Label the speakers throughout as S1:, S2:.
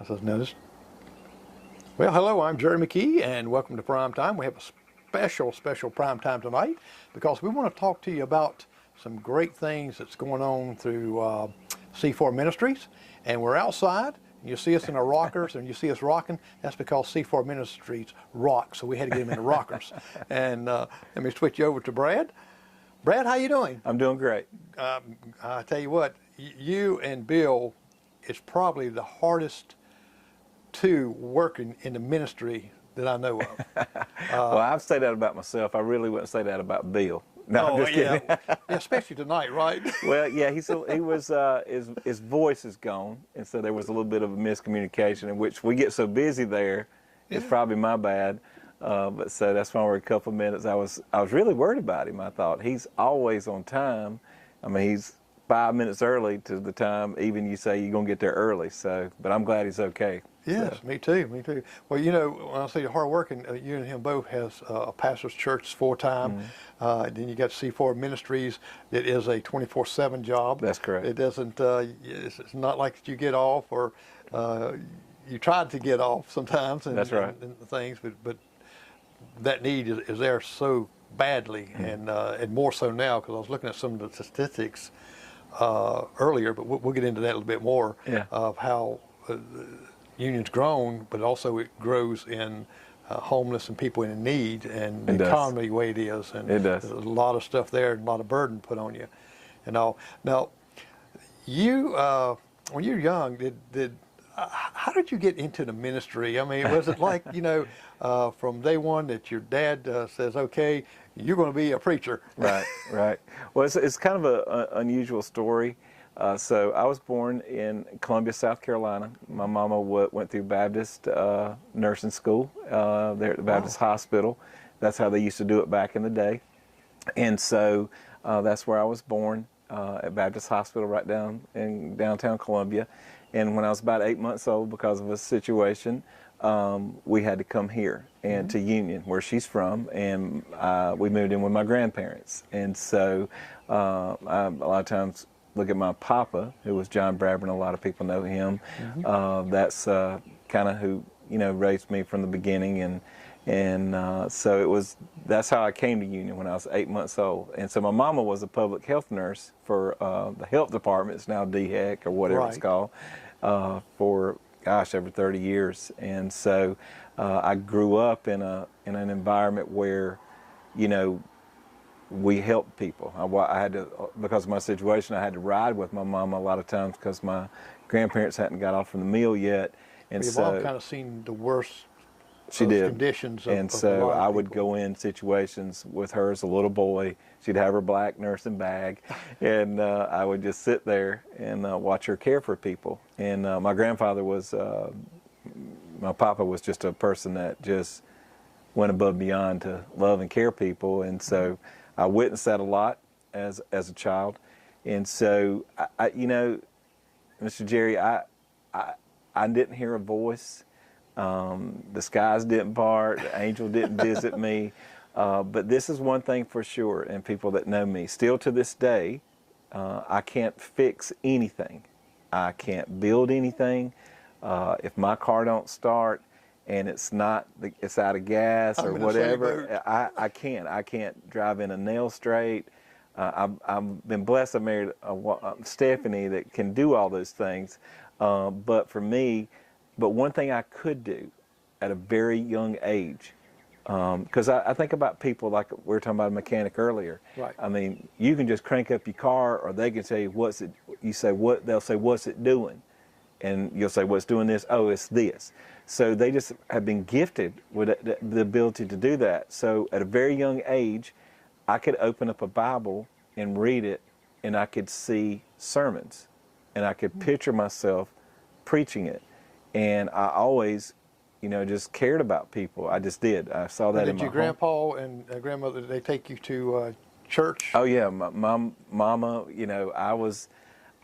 S1: says notice. Well, hello, I'm Jerry McKee, and welcome to Prime Time. We have a special Prime Time tonight because we want to talk to you about some great things that's going on through C4 Ministries. And we're outside, and you see us in our rockers, and you see us rocking. That's because C4 Ministries rock, so we had to get them in the rockers. And let me switch you over to Brad. Brad, how you doing?
S2: I'm doing great.
S1: I tell you what, you and Bill is probably the hardest two working in the ministry that I know of.
S2: Well, I've said that about myself. I really wouldn't say that about Bill. No, I'm just
S1: yeah.
S2: kidding.
S1: Yeah, especially tonight, right?
S2: Well, yeah, his voice is gone, and so there was a little bit of a miscommunication in which we get so busy there. Yeah. It's probably my bad. But so that's why we're a couple of minutes. I was really worried about him. I thought he's always on time. I mean, he's 5 minutes early to the time even you say you're gonna get there early. So, but I'm glad he's okay.
S1: Yes, so. Me too. Well, you know, when I say hard working, you and him both has a pastor's church full time. Mm-hmm. Then you got C4 Ministries that is a 24/7 job.
S2: That's correct.
S1: It doesn't. It's not like you get off or you tried to get off sometimes. And,
S2: that's right.
S1: And things, but that need is there so badly, mm-hmm. And more so now because I was looking at some of the statistics earlier, but we'll get into that a little bit more.
S2: Yeah.
S1: Of how. Union's grown, but also it grows in homeless and people in need, and the economy the way it is, and
S2: it does.
S1: There's a lot of stuff there, and a lot of burden put on you, and all. Now, you when you're young, how did you get into the ministry? I mean, was it like from day one that your dad says, "Okay, you're going to be a preacher"?
S2: Right. Well, it's kind of an unusual story. So I was born in Columbia, South Carolina. My mama went through Baptist nursing school there at the Baptist Hospital. That's how they used to do it back in the day. And so that's where I was born, at Baptist Hospital right down in downtown Columbia. And when I was about 8 months old, because of a situation, we had to come here and to Union, where she's from, and we moved in with my grandparents. And so a lot of times look at my papa, who was John Bradburn. A lot of people know him. Mm-hmm. That's kind of who raised me from the beginning, and so that's how I came to Union when I was 8 months old. And so my mama was a public health nurse for the health department. It's now DHEC or whatever it's called, for over 30 years. And so I grew up in an environment where we helped people. I had to, because of my situation, I had to ride with my mom a lot of times because my grandparents hadn't got off from the meal yet. And
S1: Your mom kind of seen the worst conditions.
S2: And so I would go in situations with her as a little boy. She'd have her black nursing bag, and I would just sit there and watch her care for people. And my grandfather was, my papa was just a person that just went above and beyond to love and care people. And so I witnessed that a lot as a child, and so Mr. Jerry, I didn't hear a voice. The skies didn't part. The angel didn't visit me. But this is one thing for sure, and people that know me, still to this day, I can't fix anything. I can't build anything. If my car don't start, and it's out of gas or whatever, I can't drive in a nail straight. I've been blessed. I married Stephanie that can do all those things. But for me, one thing I could do at a very young age, because I think about people like we were talking about a mechanic earlier.
S1: Right.
S2: I mean, you can just crank up your car, or they can tell you what's it. You say what they'll say, what's it doing, and you'll say, what's doing this? Oh, it's this. So they just have been gifted with the ability to do that. So at a very young age, I could open up a Bible and read it, and I could see sermons, and I could picture myself preaching it. And I always, just cared about people. I just did. I saw that in my home. Did your
S1: grandpa and grandmother, did they take you to church?
S2: Oh yeah, my mama.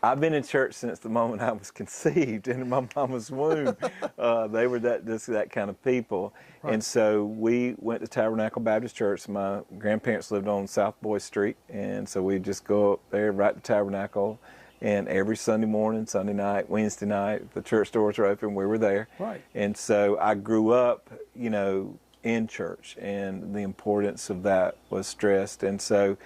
S2: I've been in church since the moment I was conceived in my mama's womb. They were that kind of people. Right. And so we went to Tabernacle Baptist Church. My grandparents lived on South Boy Street, and so we'd just go up there right to Tabernacle And every Sunday morning, Sunday night, Wednesday night, the church doors are open. We were there.
S1: Right.
S2: And so I grew up, you know, in church, and the importance of that was stressed. And so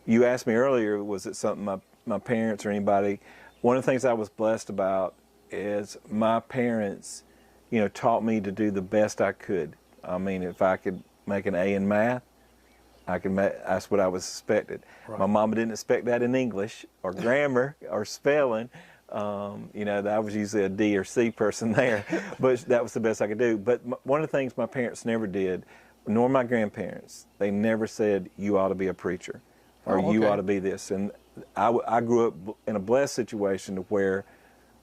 S2: you asked me earlier, was it something my parents or anybody? One of the things I was blessed about is my parents, you know, taught me to do the best I could. I mean, if I could make an A in math, that's what I was expected.
S1: Right.
S2: My mama didn't expect that in English or grammar or spelling. You know, I was usually a D or C person there, but that was the best I could do. But one of the things my parents never did, nor my grandparents, they never said, you ought to be a preacher or you ought to be this. And I grew up in a blessed situation where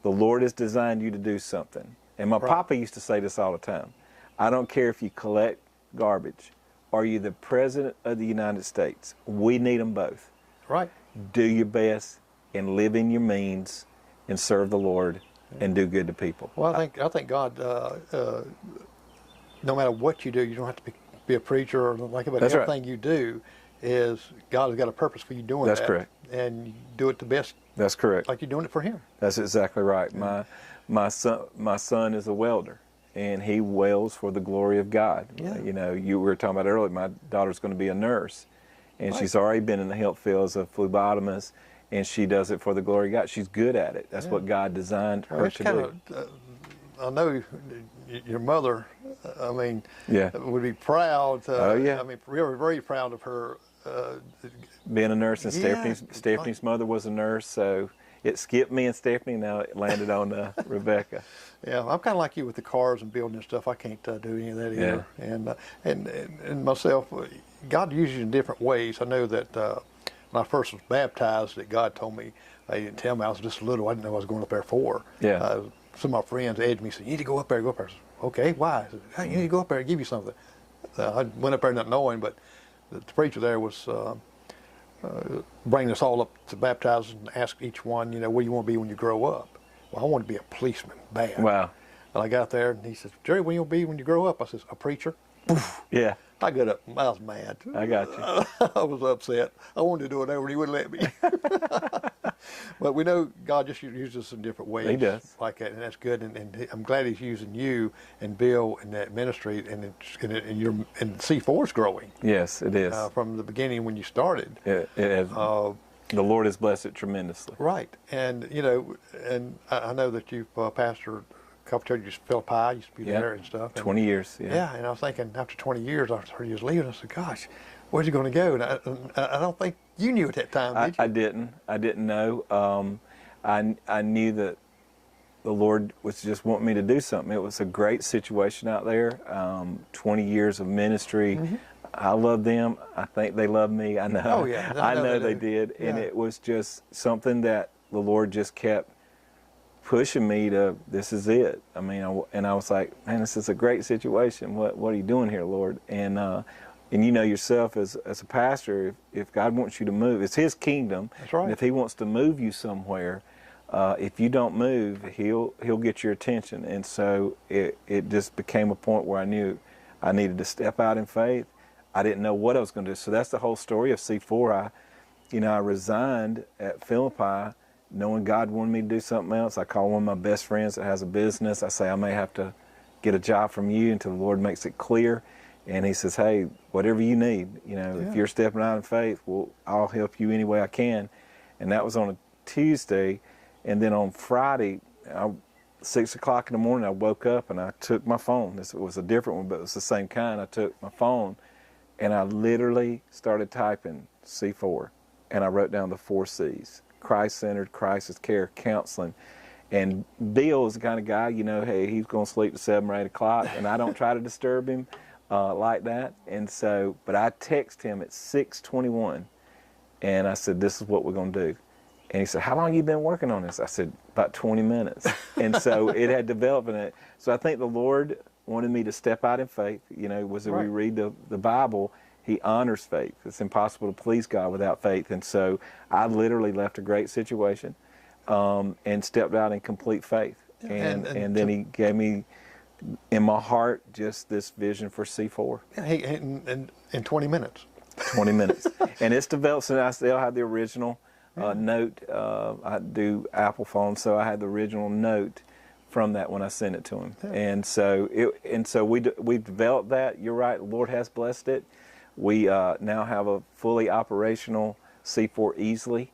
S2: the Lord has designed you to do something. And my papa used to say this all the time. I don't care if you collect garbage. Are you the President of the United States? We need them both.
S1: Right.
S2: Do your best and live in your means and serve the Lord and do good to people.
S1: Well, I think God, no matter what you do, you don't have to be a preacher or like about everything you do is God has got a purpose for you doing that.
S2: That's correct.
S1: And you do it the best.
S2: That's correct.
S1: Like you're doing it for Him.
S2: That's exactly right. My son is a welder, and he welds for the glory of God.
S1: Yeah.
S2: You know, you were talking about earlier, my daughter's going to be a nurse, and she's already been in the health field as a phlebotomist, and she does it for the glory of God. She's good at it. That's what God designed her to do.
S1: I know your mother, I mean, would be proud.
S2: I
S1: mean, we were very proud of her.
S2: Being a nurse, and Stephanie's mother was a nurse, so it skipped me and Stephanie, now it landed on Rebecca. Yeah,
S1: I'm kind of like you with the cars and building and stuff. I can't do any of that either. And myself, God uses you in different ways. I know that when I first was baptized, that God told me, He didn't tell me, I was just little, I didn't know what I was going up there for.
S2: Yeah.
S1: Some of my friends edged me, said, you need to go up there, go up there. I said, okay, why? I said, hey, you need to go up there and give you something. I went up there not knowing, but the preacher there was bringing us all up to baptize and ask each one, you know, what do you want to be when you grow up? Well, I want to be a policeman, bad.
S2: Wow.
S1: And I got there, and he says, Jerry, what do you want to be when you grow up? I says, a preacher. Poof.
S2: Yeah.
S1: I got up, I was mad.
S2: I got you.
S1: I was upset. I wanted to do it over, and he wouldn't let me. But we know God just uses us in different ways.
S2: He does.
S1: Like that, and that's good. And I'm glad He's using you and Bill in that ministry, and C4's growing.
S2: Yes, it is.
S1: From the beginning when you started.
S2: It has, the Lord has blessed it tremendously.
S1: Right. And, you know, and I know that you've pastored a couple churches, Philippi, I used to be there and stuff. And
S2: 20 years,
S1: Yeah, and I was thinking after 20 years, I heard you was leaving. I said, gosh, where's he going to go? And I don't think you knew at that time, did you?
S2: I didn't know. I knew that the Lord was just wanting me to do something. It was a great situation out there. 20 years of ministry. Mm-hmm. I love them. I think they love me. I know.
S1: Oh, yeah.
S2: I know they did. Yeah. And it was just something that the Lord just kept pushing me to, this is it. I mean, I was like, man, this is a great situation. What are you doing here, Lord? And you know yourself as a pastor, if God wants you to move, it's His kingdom.
S1: That's right.
S2: And if He wants to move you somewhere, if you don't move, He'll get your attention. And so it just became a point where I knew I needed to step out in faith. I didn't know what I was going to do. So that's the whole story of C4. I resigned at Philippi, knowing God wanted me to do something else. I call one of my best friends that has a business. I say, I may have to get a job from you until the Lord makes it clear. And he says, hey, whatever you need, if you're stepping out in faith, well, I'll help you any way I can. And that was on a Tuesday. And then on Friday, 6 o'clock in the morning, I woke up and I took my phone. It was a different one, but it was the same kind. I took my phone and I literally started typing C4. And I wrote down the 4 C's: Christ-centered, crisis care, counseling. And Bill is the kind of guy, hey, he's going to sleep at 7 or 8 o'clock, and I don't try to disturb him like that. And so, but I text him at 6:21, and I said, this is what we're going to do. And he said, how long have you been working on this? I said, about 20 minutes. And so it had developed in it. So I think the Lord wanted me to step out in faith. We read the Bible, He honors faith. It's impossible to please God without faith. And so I literally left a great situation and stepped out in complete faith. And then He gave me, in my heart, just this vision for C4.
S1: In 20 minutes.
S2: 20 minutes. And it's developed, and I still have the original note. I do Apple phone, so I had the original note from that when I sent it to him.
S1: Yeah.
S2: And so we've developed that. You're right. The Lord has blessed it. We now have a fully operational C4 Easily.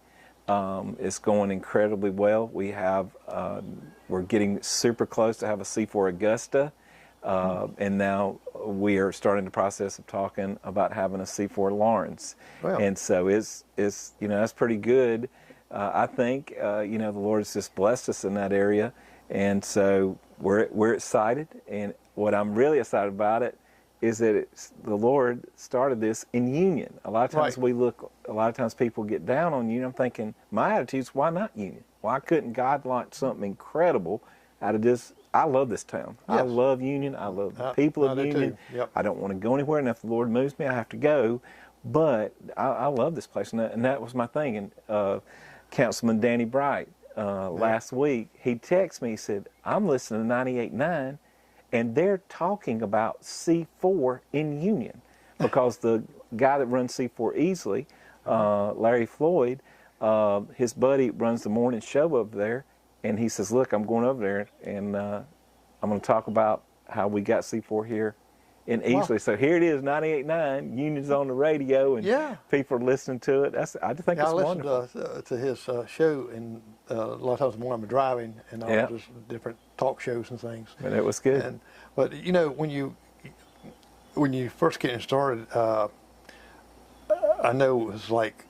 S2: It's going incredibly well. We're getting super close to have a C4 Augusta. And now we are starting the process of talking about having a C4 Lawrence.
S1: Wow.
S2: And so it's that's pretty good. I think the Lord has just blessed us in that area, and so we're excited. And what I'm really excited about it is that the Lord started this in union. A lot of times a lot of times people get down on union. I'm thinking, my attitude is, why not union? Why couldn't God launch something incredible out of this? I love this town.
S1: Yes.
S2: I love Union. I love the people of Union.
S1: Yep.
S2: I don't want to go anywhere, and if the Lord moves me, I have to go. But I love this place, and that was my thing. And Councilman Danny Bright last week, he texted me. He said, "I'm listening to 98.9, and they're talking about C4 in Union because the guy that runs C4 Easily, Larry Floyd, his buddy runs the morning show over there." And he says, "Look, I'm going over there, and I'm going to talk about how we got C4 here in Easily." Wow. So here it is, 98.9, Union's on the radio, and people are listening to it. I just think it's wonderful.
S1: I listened to his show, and a lot of times when I'm driving, and all just different talk shows and things.
S2: And it was good.
S1: But when you first getting started, I know it was like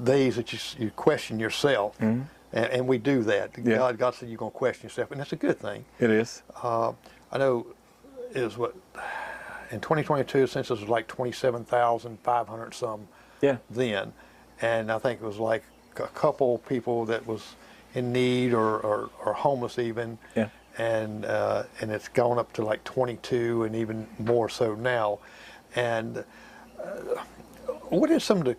S1: days that you question yourself. Mm-hmm. And we do that.
S2: Yeah.
S1: God said you're going to question yourself, and that's a good thing.
S2: It is.
S1: I know it was in 2022, since it was like 27,500 some then, and I think it was like a couple people that was in need or homeless even, and it's gone up to like 22 and even more so now. And what is some of the,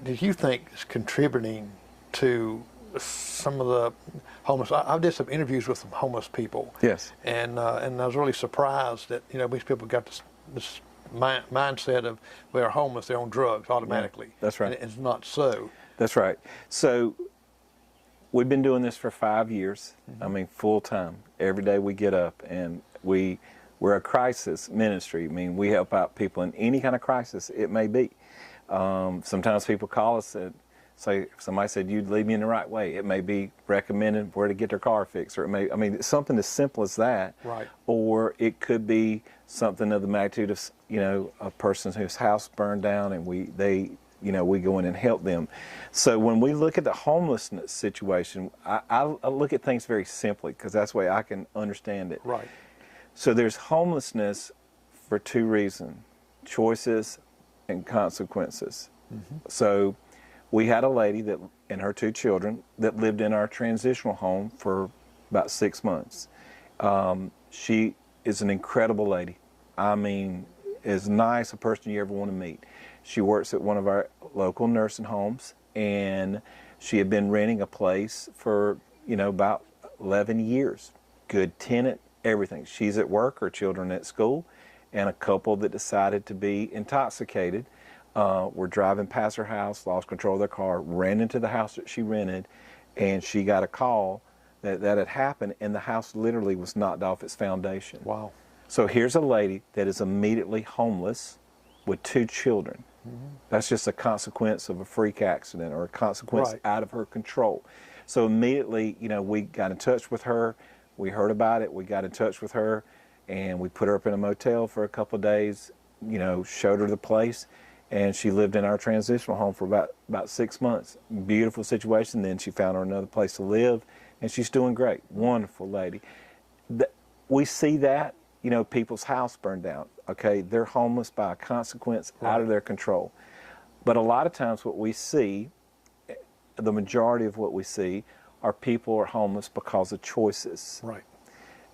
S1: do you think is contributing to some of the homeless? I did some interviews with some homeless people.
S2: Yes.
S1: And I was really surprised that these people got this mindset of they're homeless, they're on drugs automatically.
S2: Yeah, that's right.
S1: And it's not so.
S2: That's right. So we've been doing this for 5 years. Mm-hmm. I mean, full time. Every day we get up, and we're a crisis ministry. I mean, we help out people in any kind of crisis it may be. Sometimes people call us and say, somebody said, "You'd lead me in the right way." It may be recommending where to get their car fixed, or it's something as simple as that.
S1: Right.
S2: Or it could be something of the magnitude of, a person whose house burned down, and we go in and help them. So when we look at the homelessness situation, I look at things very simply, because that's the way I can understand it.
S1: Right.
S2: So there's homelessness for two reasons: choices and consequences. Mm-hmm. So we had a lady and her two children that lived in our transitional home for about 6 months. She is an incredible lady. I mean, as nice a person you ever want to meet. She works at one of our local nursing homes, and she had been renting a place for, about 11 years. Good tenant, everything. She's at work, her children at school, and a couple that decided to be intoxicated were driving past her house, lost control of their car, ran into the house that she rented, and she got a call that had happened, and the house literally was knocked off its foundation.
S1: Wow.
S2: So here's a lady that is immediately homeless with two children. Mm-hmm. That's just a consequence of a freak accident or a consequence out of her control. So immediately, we got in touch with her. We heard about it. We got in touch with her, and we put her up in a motel for a couple of days, showed her the place. And she lived in our transitional home for about 6 months. Beautiful situation. Then she found her another place to live, and she's doing great. Wonderful lady. We see that, people's house burned down. Okay, they're homeless by a consequence out of their control. But a lot of times what we see, the majority of what we see, are people are homeless because of choices.
S1: Right.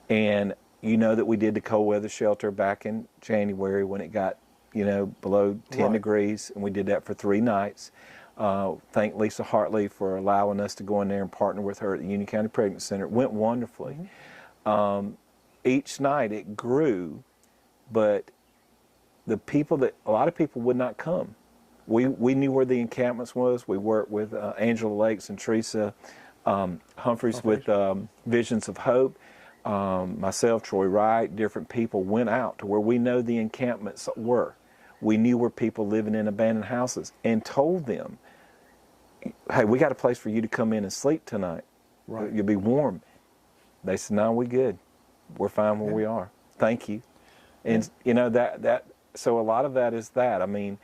S2: And that we did the cold weather shelter back in January when it got below 10 degrees, and we did that for 3 nights. Thank Lisa Hartley for allowing us to go in there and partner with her at the Union County Pregnancy Center. It went wonderfully. Mm-hmm. Each night it grew, but a lot of people would not come. we knew where the encampments was. We worked with Angela Lakes and Teresa Humphreys with Visions of Hope. Myself, Troy Wright, different people went out to where we know the encampments were. We knew where people living in abandoned houses and told them, hey, we got a place for you to come in and sleep tonight.
S1: Right.
S2: You'll be warm. They said, no, we good. We're fine where we are. Thank you. And you know, so a lot of that is that. I mean,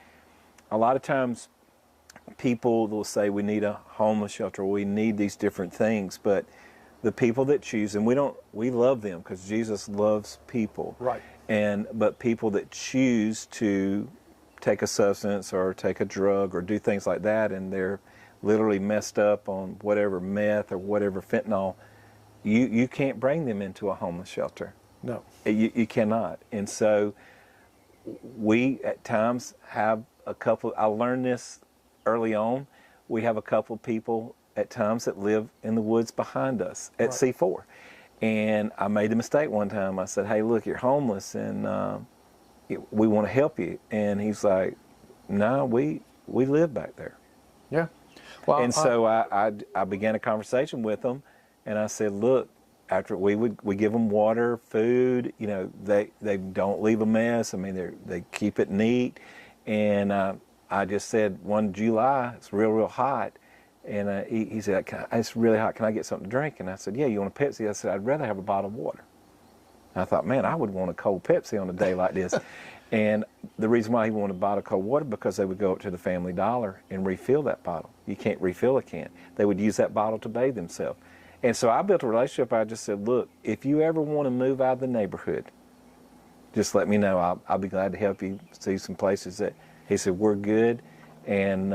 S2: a lot of times people will say we need a homeless shelter, we need these different things, but the people that choose, and we love them because Jesus loves people.
S1: Right.
S2: But people that choose to take a substance or take a drug or do things like that, and they're literally messed up on whatever meth or whatever fentanyl, you can't bring them into a homeless shelter.
S1: No.
S2: You cannot. And so we at times have a couple, I learned this early on, we have a couple people at times that live in the woods behind us at C4. And I made the mistake one time. I said, hey, look, you're homeless and we want to help you. And he's like, no, we live back there.
S1: Yeah. Well,
S2: and so I began a conversation with them, and I said, look, after we give them water, food, you know, they don't leave a mess. I mean, they keep it neat. And I just said, one July, it's real hot. And he said, it's really hot. Can I get something to drink? And I said, yeah, you want a Pepsi? I said, I'd rather have a bottle of water. And I thought, man, I would want a cold Pepsi on a day like this. And the reason why he wanted a bottle of cold water, because they would go up to the Family Dollar and refill that bottle. You can't refill a can. They would use that bottle to bathe themselves. And so I built a relationship. I just said, look, if you ever want to move out of the neighborhood, just let me know. I'll be glad to help you see some places that, he said, we're good. And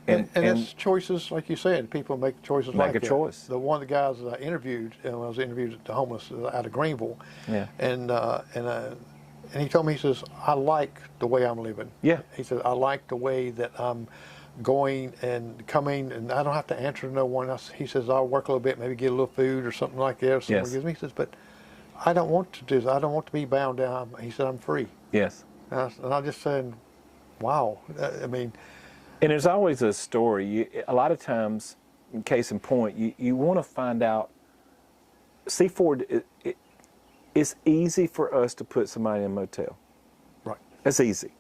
S1: it's choices, like you said. People make choices like that.
S2: Make a choice.
S1: One of the guys that I interviewed, when I was interviewed at the homeless out of Greenville, and he told me, he says, I like the way I'm living.
S2: Yeah.
S1: He said, I like the way that I'm going and coming, and I don't have to answer to no one else. He says, I'll work a little bit, maybe get a little food or something like that. Or someone gives me. He says, but I don't want to do this. I don't want to be bound down. He said, I'm free.
S2: Yes.
S1: And I just said, wow. I mean.
S2: And there's always a story. A lot of times, case in point, you want to find out. C4, it's easy for us to put somebody in a motel.
S1: Right.
S2: That's easy.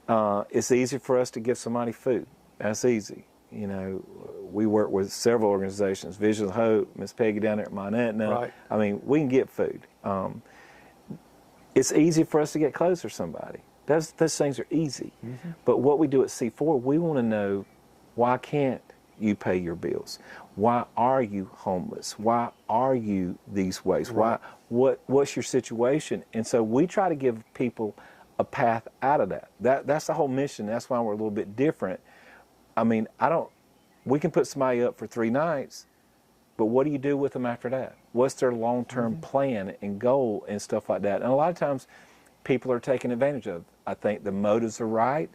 S2: It's easy for us to give somebody food. That's easy. You know, we work with several organizations, Vision of Hope, Miss Peggy down there at Mount Etna.
S1: Right.
S2: I mean, we can get food. It's easy for us to get clothes for somebody. Those things are easy. Mm-hmm. But what we do at C4, we want to know, why can't you pay your bills? Why are you homeless? Why are you these ways?
S1: Right.
S2: What's your situation? And so we try to give people a path out of that. That's the whole mission. That's why we're a little bit different. I mean, we can put somebody up for 3 nights, but what do you do with them after that? What's their long-term plan and goal and stuff like that? And a lot of times people are taken advantage of. I think the motives are right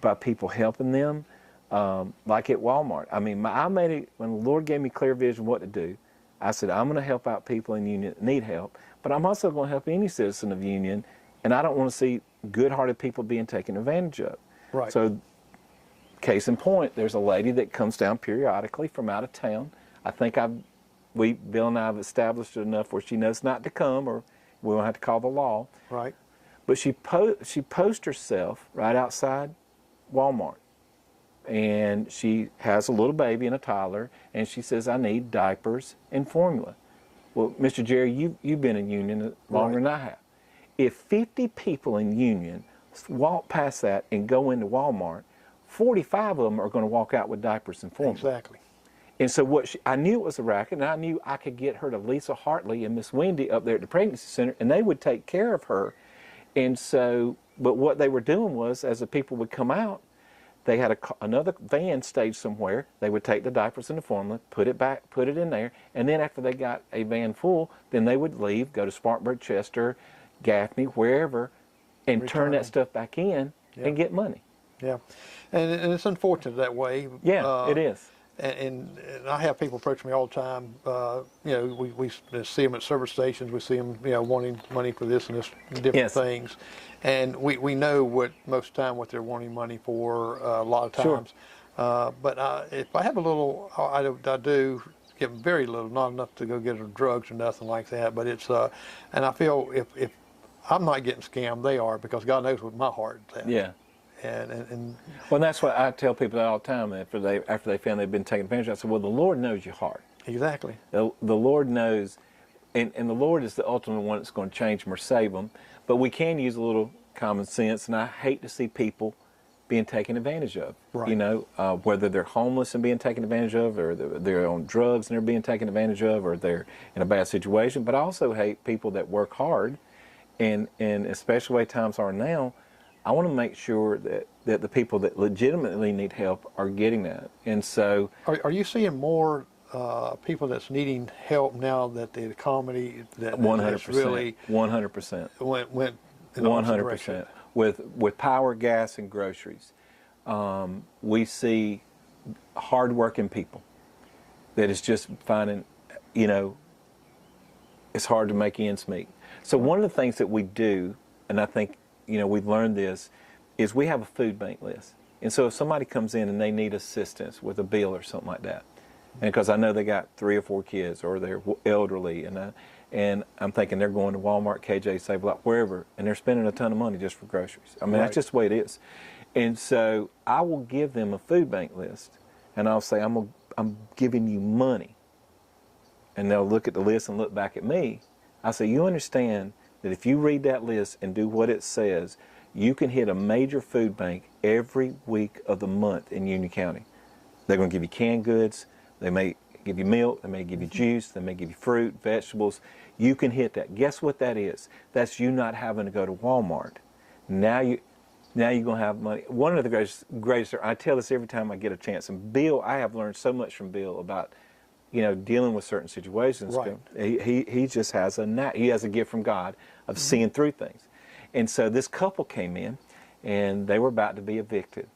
S2: by people helping them, like at Walmart. I mean, when the Lord gave me clear vision what to do, I said, I'm going to help out people in Union that need help, but I'm also going to help any citizen of Union, and I don't want to see good-hearted people being taken advantage of.
S1: Right.
S2: So, case in point, there's a lady that comes down periodically from out of town. I think Bill and I have established it enough where she knows not to come, or we won't have to call the law.
S1: Right.
S2: But she posts herself right outside Walmart, and she has a little baby and a toddler, and she says, I need diapers and formula. Well, Mr. Jerry, you've been in Union longer than I have. If 50 people in Union walk past that and go into Walmart, 45 of them are going to walk out with diapers and formula.
S1: Exactly.
S2: And so I knew it was a racket, and I knew I could get her to Lisa Hartley and Miss Wendy up there at the pregnancy center, and they would take care of her. And so, but what they were doing was, as the people would come out, they had another van staged somewhere. They would take the diapers and the formula, put it in there, and then after they got a van full, then they would leave, go to Spartanburg, Chester, Gaffney, wherever, and turn that stuff back in and get money.
S1: Yeah, and it's unfortunate that way.
S2: Yeah, it is.
S1: and I have people approach me all the time. You know, we see them at service stations. We see them, you know, wanting money for this and this different
S2: Yes.
S1: things, and we know what most of the time what they're wanting money for a lot of
S2: Sure.
S1: times. But if I have a little, I do give them very little, not enough to go get them drugs or nothing like that. But it's and I feel if I'm not getting scammed, they are, because God knows what my heart is at.
S2: Yeah.
S1: And
S2: Well, that's what I tell people that all the time after they found they've been taken advantage of. I said, well, the Lord knows your heart.
S1: exactly.
S2: The Lord knows, and the Lord is the ultimate one that's going to change them or save them. But we can use a little common sense, and I hate to see people being taken advantage of.
S1: Right.
S2: You know, whether they're homeless and being taken advantage of, or they're on drugs and they're being taken advantage of, or they're in a bad situation. But I also hate people that work hard, and especially the way times are now, I want to make sure that the people that legitimately need help are getting that. And so,
S1: Are you seeing more people that's needing help now that the economy that
S2: 100%,
S1: really
S2: 100%,
S1: went in the opposite
S2: 100%.
S1: direction?
S2: With power, gas, and groceries, we see hardworking people that is just finding, you know, it's hard to make ends meet. So one of the things that we do, and I think, you know, we've learned this, is we have a food bank list. And so if somebody comes in and they need assistance with a bill or something like that, and because I know they got 3 or 4 kids, or they're elderly, and I'm thinking they're going to Walmart, KJ, Save a Lot, wherever, and they're spending a ton of money just for groceries. I mean,
S1: Right.
S2: That's just the way it is. And so I will give them a food bank list, and I'll say, I'm giving you money. And they'll look at the list and look back at me. I say, you understand that if you read that list and do what it says, you can hit a major food bank every week of the month in Union County. They're going to give you canned goods. They may give you milk. They may give you juice. They may give you fruit, vegetables. You can hit that. Guess what that is? That's you not having to go to Walmart. Now you're going to have money. One of the greatest, I tell this every time I get a chance. And Bill, I have learned so much from Bill about, you know, dealing with certain situations.
S1: Right.
S2: He just has he has a gift from God of seeing through things. And so this couple came in, and they were about to be evicted.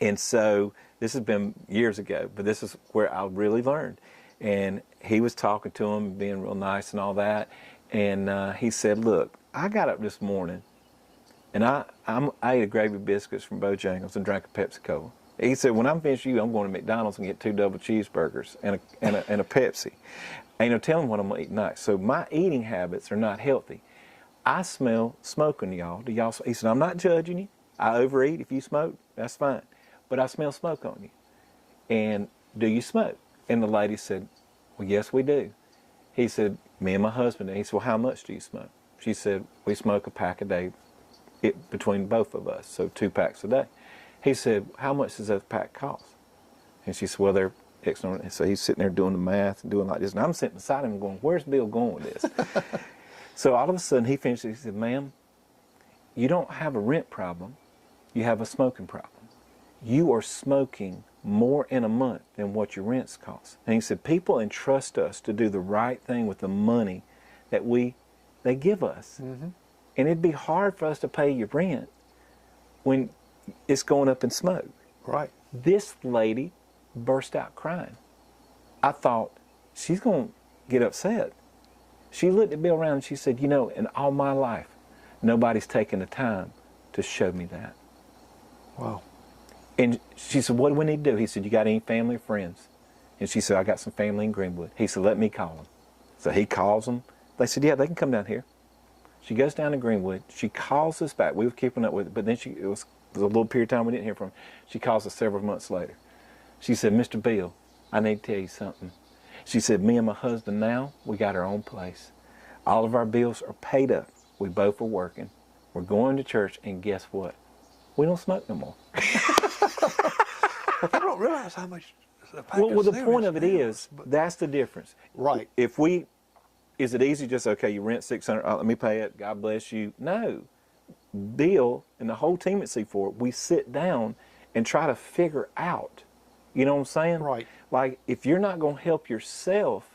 S2: And so this has been years ago, but this is where I really learned. And he was talking to him, being real nice and all that. And he said, look, I got up this morning, and I ate a gravy biscuits from Bojangles and drank a Pepsi Cola. He said, when I'm finished with you, I'm going to McDonald's and get 2 double cheeseburgers and a Pepsi. Ain't no telling what I'm going to eat tonight. So my eating habits are not healthy. I smell smoke on y'all. Do y'all? He said, I'm not judging you. I overeat. If you smoke, that's fine. But I smell smoke on you. And do you smoke? And the lady said, well, yes, we do. He said, me and my husband. And he said, well, how much do you smoke? She said, we smoke a pack a day between both of us, so 2 packs a day. He said, how much does that pack cost? And she said, well, they're X number. So he's sitting there doing the math and doing like this. And I'm sitting beside him going, where's Bill going with this? So all of a sudden he finished, he said, ma'am, you don't have a rent problem. You have a smoking problem. You are smoking more in a month than what your rents cost. And he said, people entrust us to do the right thing with the money that they give us. Mm-hmm. And it'd be hard for us to pay your rent when it's going up in smoke.
S1: Right.
S2: This lady burst out crying. I thought, she's going to get upset. She looked at Bill around and she said, you know, in all my life, nobody's taken the time to show me that.
S1: Wow.
S2: And she said, what do we need to do? He said, you got any family or friends? And she said, I got some family in Greenwood. He said, let me call them. So he calls them. They said, yeah, they can come down here. She goes down to Greenwood. She calls us back. We were keeping up with it, but then it was a little period of time we didn't hear from her. She calls us several months later. She said, Mr. Bill, I need to tell you something. She said, me and my husband now, we got our own place. All of our bills are paid up. We both are working. We're going to church, and guess what? We don't smoke no more.
S1: Well, people don't realize how much.
S2: Well, the point of it is, that's the difference.
S1: Right.
S2: Is it easy just, okay, you rent $600, let me pay it, God bless you? No. Bill and the whole team at C4, we sit down and try to figure out, you know what I'm saying?
S1: Right.
S2: Like, if you're not going to help yourself,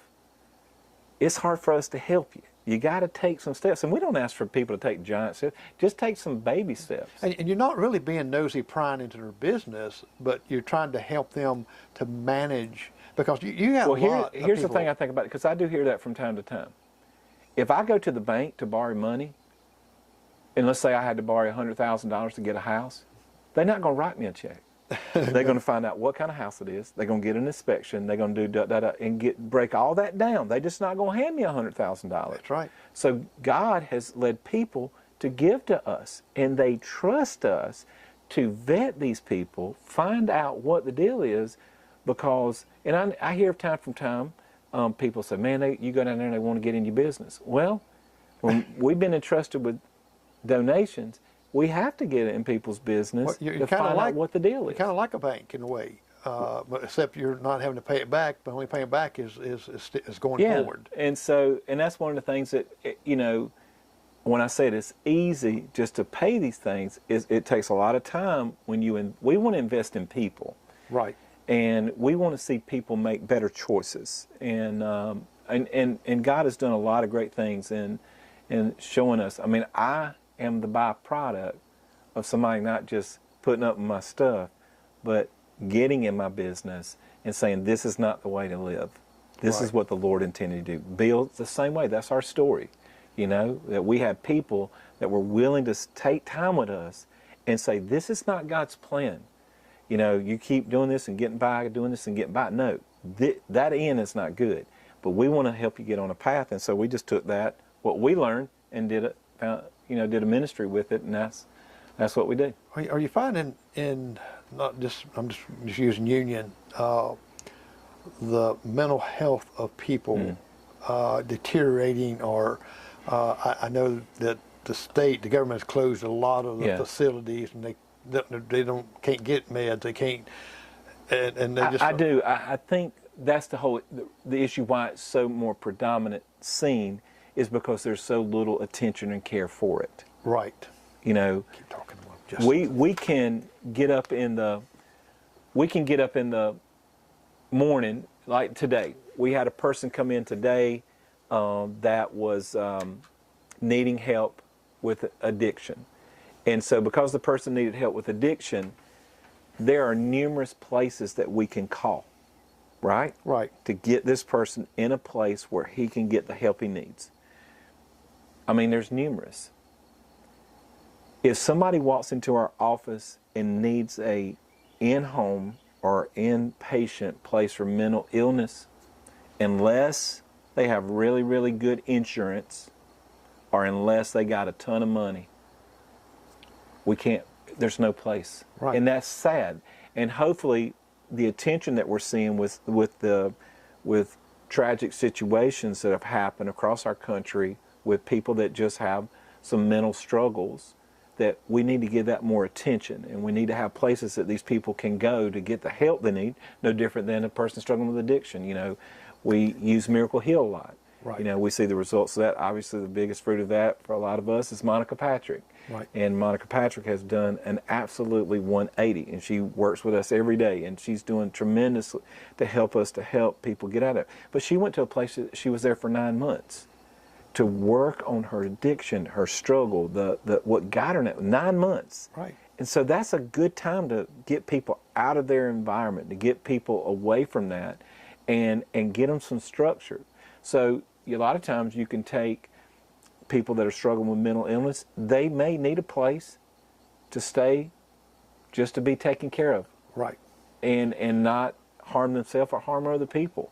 S2: it's hard for us to help you. You got to take some steps. And we don't ask for people to take giant steps. Just take some baby steps.
S1: And you're not really being nosy prying into their business, but you're trying to help them to manage, because you have a lot of
S2: here's the
S1: people.
S2: thing I think about it, because I do hear that from time to time. If I go to the bank to borrow money, and let's say I had to borrow $100,000 to get a house, they're not going to write me a check. They're going to find out what kind of house it is. They're going to get an inspection. They're going to do and break all that down. They're just not going to hand me $100,000.
S1: That's right.
S2: So God has led people to give to us, and they trust us to vet these people, find out what the deal is, because, and I hear time from time, people say, man, you go down there and they want to get in your business. Well, when we've been entrusted with donations, we have to get in people's business to find out what the deal is.
S1: You're kind of like a bank in a way, but except you're not having to pay it back. But only paying back is going forward.
S2: And that's one of the things that, you know, when I said it's easy just to pay these things, it takes a lot of time when we want to invest in people,
S1: right?
S2: And we want to see people make better choices. And God has done a lot of great things in showing us. I mean, I am the byproduct of somebody not just putting up my stuff, but getting in my business and saying, this is not the way to live. This is what the Lord intended to do. Bill, the same way. That's our story. You know, that we had people that were willing to take time with us and say, this is not God's plan. You know, you keep doing this and getting by, doing this and getting by. No, that end is not good. But we want to help you get on a path. And so we just took what we learned, and did a ministry with it, and that's what we do.
S1: Are you finding I'm just using Union, the mental health of people deteriorating, or I know that the government has closed a lot of the facilities, and they can't get meds, they can't, and they just.
S2: I think that's the issue why it's so more predominant seen, is because there's so little attention and care for it.
S1: Right.
S2: You know,
S1: keep talking.
S2: We can get up in the morning, like today. We had a person come in today that was needing help with addiction. And so because the person needed help with addiction, there are numerous places that we can call, right?
S1: Right.
S2: To get this person in a place where he can get the help he needs. I mean, there's numerous. If somebody walks into our office and needs a in-home or inpatient place for mental illness, unless they have really, really good insurance, or unless they got a ton of money, there's no place.
S1: Right.
S2: And that's sad. And hopefully the attention that we're seeing with tragic situations that have happened across our country with people that just have some mental struggles, that we need to give that more attention, and we need to have places that these people can go to get the help they need, no different than a person struggling with addiction. You know, we use Miracle Heal a lot.
S1: Right.
S2: You know, we see the results of that. Obviously, the biggest fruit of that for a lot of us is Monica Patrick.
S1: Right.
S2: And Monica Patrick has done an absolutely 180, and she works with us every day, and she's doing tremendously to help people get out of it. But she went to a place that she was there for 9 months to work on her addiction, her struggle, what got her in it, 9 months.
S1: Right.
S2: And so that's a good time to get people out of their environment, to get people away from that, and get them some structure. So a lot of times you can take people that are struggling with mental illness, they may need a place to stay, just to be taken care of.
S1: Right.
S2: And not harm themselves or harm other people.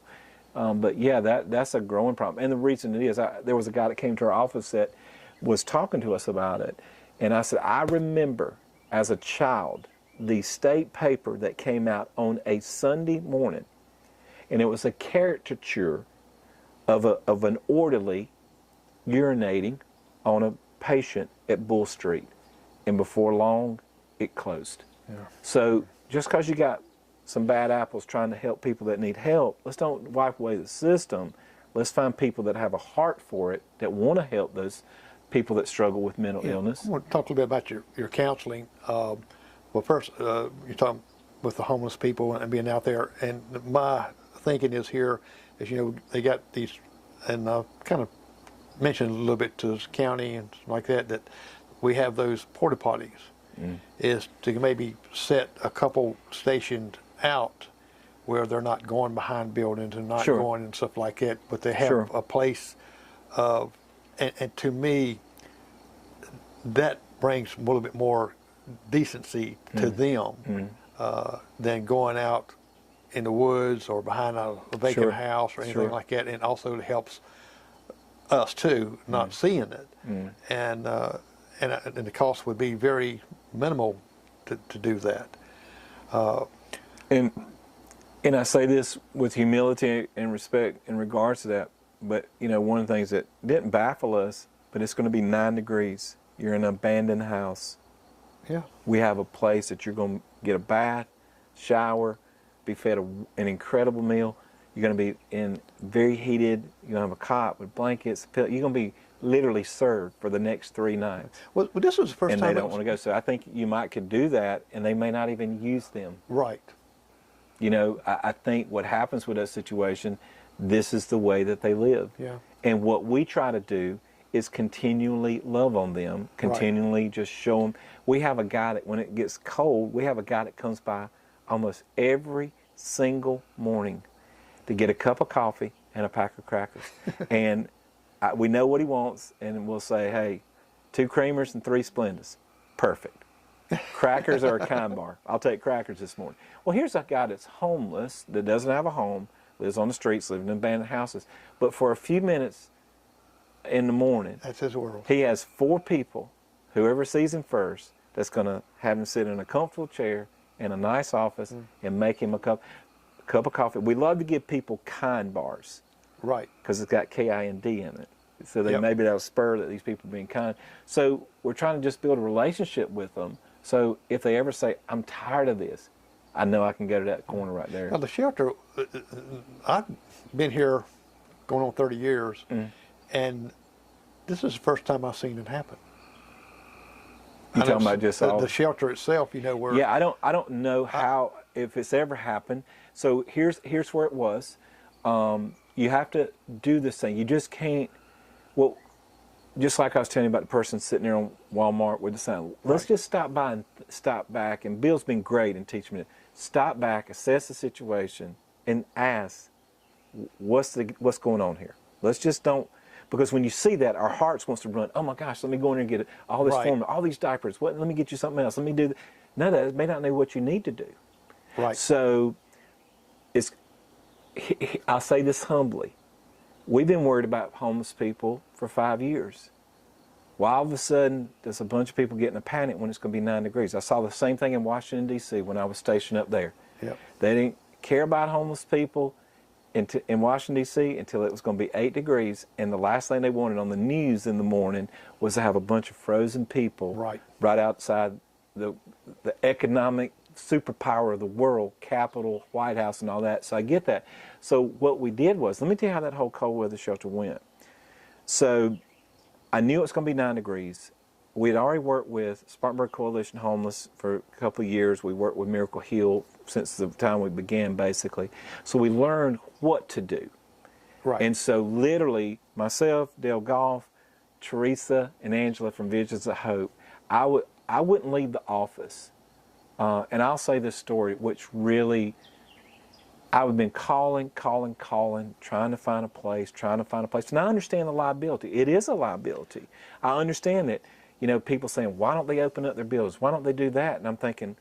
S2: But yeah, that's a growing problem. And the reason it is, there was a guy that came to our office that was talking to us about it. And I said, I remember as a child, the state paper that came out on a Sunday morning, and it was a caricature of an orderly urinating on a patient at Bull Street. And before long, it closed.
S1: Yeah.
S2: So just because you got some bad apples trying to help people that need help, let's don't wipe away the system. Let's find people that have a heart for it, that want to help those people that struggle with mental illness.
S1: I want to talk a little bit about your counseling. Well, first, you're talking with the homeless people and being out there, and my thinking is here is, you know, they got these and I kind of mentioned a little bit to the county and stuff like that, that we have those porta potties, is to maybe set a couple stationed out where they're not going behind buildings and not
S2: Sure.
S1: going and stuff like that, but they have
S2: Sure.
S1: a place of, and to me, that brings a little bit more decency to them than going out in the woods or behind a vacant
S2: Sure.
S1: house or anything
S2: Sure.
S1: like that, and also it helps us too not seeing it, and the cost would be very minimal to do that.
S2: And I say this with humility and respect in regards to that, but you know, one of the things that didn't baffle us, but it's going to be 9 degrees. You're in an abandoned house.
S1: Yeah.
S2: We have a place that you're going to get a bath, shower, be fed an incredible meal. You're going to be in very heated, you're going to have a cot with blankets, you're going to be literally served for the next 3 nights.
S1: Well, this was the first
S2: And
S1: time.
S2: they don't want to go. So I think you might could do that, and they may not even use them.
S1: Right.
S2: You know, I think what happens with that situation, this is the way that they live.
S1: Yeah.
S2: And what we try to do is continually love on them, continually just show them. We have a guy that when it gets cold, we have a guy that comes by almost every single morning to get a cup of coffee and a pack of crackers. And we know what he wants, and we'll say, hey, 2 creamers and 3 Splendas. Perfect. Crackers are a kind bar. I'll take crackers this morning. Well, here's a guy that's homeless, that doesn't have a home, lives on the streets, living in abandoned houses. But for a few minutes in the morning,
S1: That's his world.
S2: he has 4 people, whoever sees him first, that's going to have him sit in a comfortable chair in a nice office and make him a cup of coffee. We love to give people kind bars.
S1: Right.
S2: Because it's got K-I-N-D in it. So they,
S1: Yep.
S2: maybe that'll spur that these people are being kind. So we're trying to just build a relationship with them. So if they ever say, I'm tired of this, I know I can go to that corner right there.
S1: Now the shelter, I've been here going on 30 years, and this is the first time I've seen it happen.
S2: You
S1: I know
S2: talking about just
S1: the,
S2: all...
S1: the shelter itself, you know, where
S2: Yeah, I don't know how, if it's ever happened. So here's where it was. You have to do this thing. You just can't, well, just like I was telling you about the person sitting there on Walmart with the sign. Let's just stop by and stop back. And Bill's been great in teaching me to stop back, assess the situation, and ask, what's going on here? Let's just don't, because when you see that, our hearts wants to run. Oh my gosh, let me go in there and get all this formula, all these diapers. Let me get you something else. Let me do. No, that may not know what you need to do.
S1: Right.
S2: So, I'll say this humbly. We've been worried about homeless people for 5 years. Well, all of a sudden, there's a bunch of people getting a panic when it's going to be 9 degrees. I saw the same thing in Washington, D.C. when I was stationed up there.
S1: Yep.
S2: They didn't care about homeless people in Washington, D.C. until it was going to be 8 degrees. And the last thing they wanted on the news in the morning was to have a bunch of frozen people right outside the economic superpower of the world, Capitol, White House, and all that. So I get that. So what we did was, let me tell you how that whole cold weather shelter went. So I knew it was going to be 9 degrees. We had already worked with Spartanburg Coalition Homeless for a couple of years. We worked with Miracle Heal since the time we began, basically. So we learned what to do.
S1: Right.
S2: And so literally, myself, Dale Goff, Teresa, and Angela from Visions of Hope, I wouldn't leave the office. And I'll say this story, which really, I've been calling, trying to find a place. And I understand the liability. It is a liability. I understand that, you know, people saying, why don't they open up their buildings? Why don't they do that? And I'm thinking,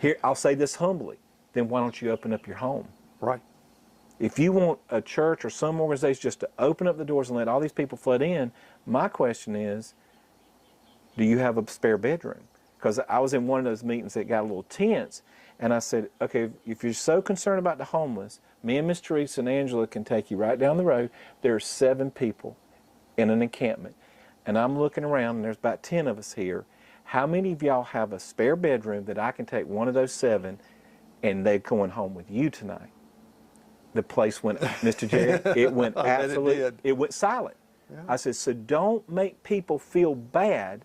S2: here, I'll say this humbly, then why don't you open up your home?
S1: Right.
S2: If you want a church or some organization just to open up the doors and let all these people flood in, my question is, do you have a spare bedroom? Because I was in one of those meetings that got a little tense, and I said, okay, if you're so concerned about the homeless, me and Miss Teresa and Angela can take you right down the road. There are 7 people in an encampment, and I'm looking around, and there's about 10 of us here. How many of y'all have a spare bedroom that I can take one of those 7, and they're going home with you tonight? The place went, Mr. Jed, it went absolutely, it went silent. Yeah. I said, so don't make people feel bad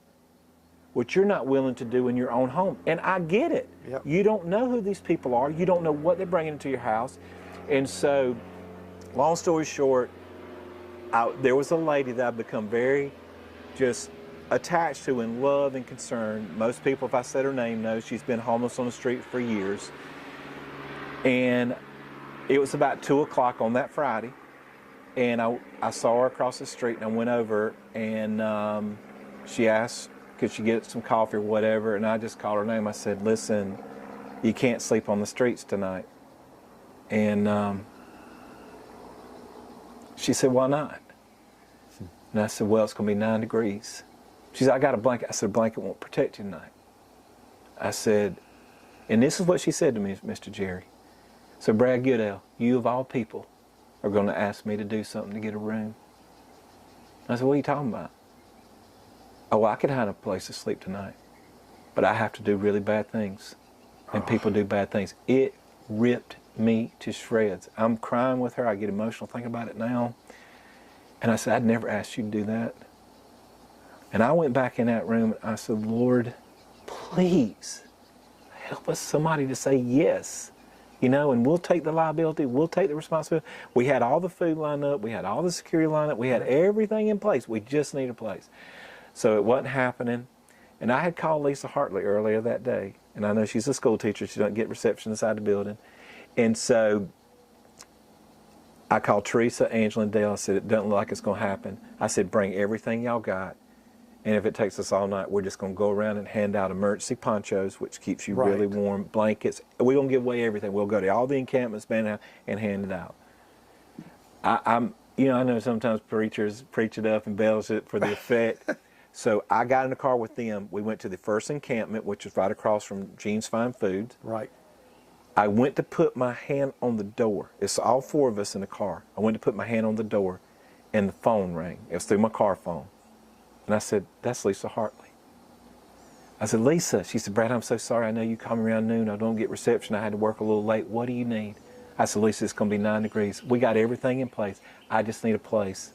S2: what you're not willing to do in your own home. And I get it.
S1: Yep.
S2: You don't know who these people are. You don't know what they're bringing into your house. And so, long story short, there was a lady that I've become very just attached to in love and concern. Most people, if I said her name, know she's been homeless on the street for years. And it was about 2 o'clock on that Friday, and I saw her across the street, and I went over, and she asked, could she get some coffee or whatever, and I just called her name. I said, listen, you can't sleep on the streets tonight. And she said, why not? And I said, well, it's going to be 9 degrees. She said, I got a blanket. I said, a blanket won't protect you tonight. I said, and this is what she said to me, Mr. Jerry. So, Brad Goodell, you of all people are going to ask me to do something to get a room. I said, what are you talking about? Oh, I could find a place to sleep tonight, but I have to do really bad things. And people do bad things. It ripped me to shreds. I'm crying with her. I get emotional thinking about it now. And I said, I'd never asked you to do that. And I went back in that room and I said, Lord, please help us somebody to say yes. You know, and we'll take the liability, we'll take the responsibility. We had all the food lined up, we had all the security lined up, we had everything in place. We just need a place. So it wasn't happening. And I had called Lisa Hartley earlier that day. And I know she's a school teacher, she doesn't get reception inside the building. And so I called Teresa, Angela, and Dale. I said, it doesn't look like it's going to happen. I said, bring everything y'all got. And if it takes us all night, we're just going to go around and hand out emergency ponchos, which keeps you really warm, blankets. We're going to give away everything. We'll go to all the encampments, and hand it out. I know sometimes preachers preach it up and embellish it for the effect. So I got in the car with them. We went to the first encampment, which is right across from Gene's Fine Foods.
S1: Right.
S2: I went to put my hand on the door. It's all 4 of us in the car. I went to put my hand on the door, and the phone rang. It was through my car phone. And I said, that's Lisa Hartley. I said, Lisa. She said, Brad, I'm so sorry. I know you call me around noon. I don't get reception. I had to work a little late. What do you need? I said, Lisa, it's going to be 9 degrees. We got everything in place. I just need a place.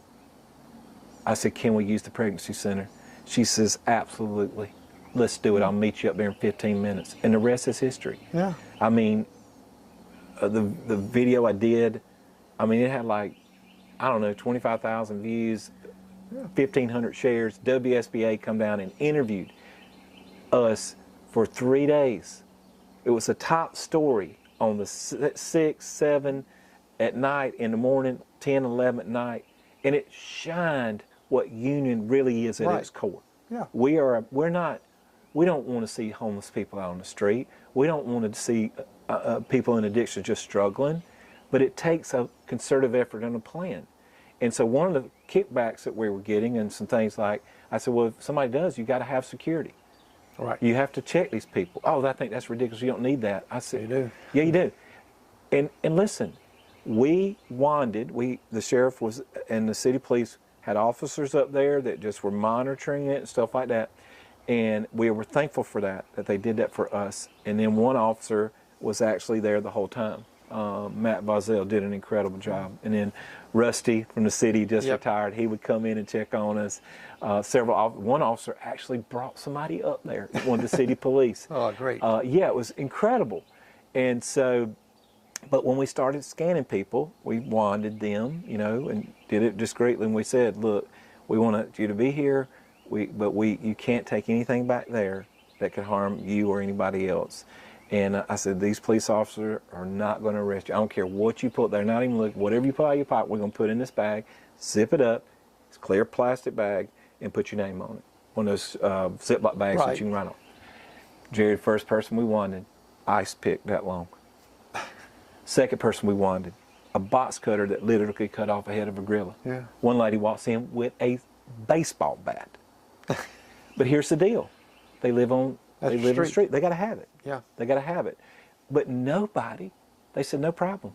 S2: I said, can we use the pregnancy center? She says, absolutely. Let's do it. I'll meet you up there in 15 minutes. And the rest is history.
S1: Yeah.
S2: I mean, the video I did, I mean, it had like, I don't know, 25,000 views, 1,500 shares. WSBA come down and interviewed us for 3 days. It was a top story on the 6, 7 at night, in the morning, 10, 11 at night. And it shined what union really is at its core.
S1: Yeah.
S2: We don't want to see homeless people out on the street. We don't want to see people in addiction just struggling, but it takes a concerted effort and a plan. And so one of the kickbacks that we were getting, and some things like, I said, well, if somebody does, you got to have security.
S1: Right.
S2: You have to check these people. Oh, I think that's ridiculous. You don't need that. I said,
S1: you do.
S2: Yeah, you do. And listen, the sheriff was, and the city police had officers up there that just were monitoring it and stuff like that. And we were thankful for that they did that for us. And then one officer was actually there the whole time. Matt Vazell did an incredible job. And then Rusty from the city just retired. He would come in and check on us. One officer actually brought somebody up there, one of the city police.
S1: Oh, great.
S2: Yeah, it was incredible. And so, but when we started scanning people, we wanted them, and did it discreetly. And we said, look, we want you to be here, but you can't take anything back there that could harm you or anybody else. And I said, these police officers are not going to arrest you. I don't care what you put. They're not even looking. Whatever you put out of your pocket, we're going to put in this bag, zip it up, it's a clear plastic bag, and put your name on it. One of those Ziploc bags that you can write on. Jerry, the first person we wanted, ice pick that long. Second person we wanted, a box cutter that literally could cut off a head of a gorilla. Yeah. One lady walks in with a baseball bat. But here's the deal. They live on the street. They got to have it.
S1: Yeah.
S2: They got to have it. But nobody, they said, no problem.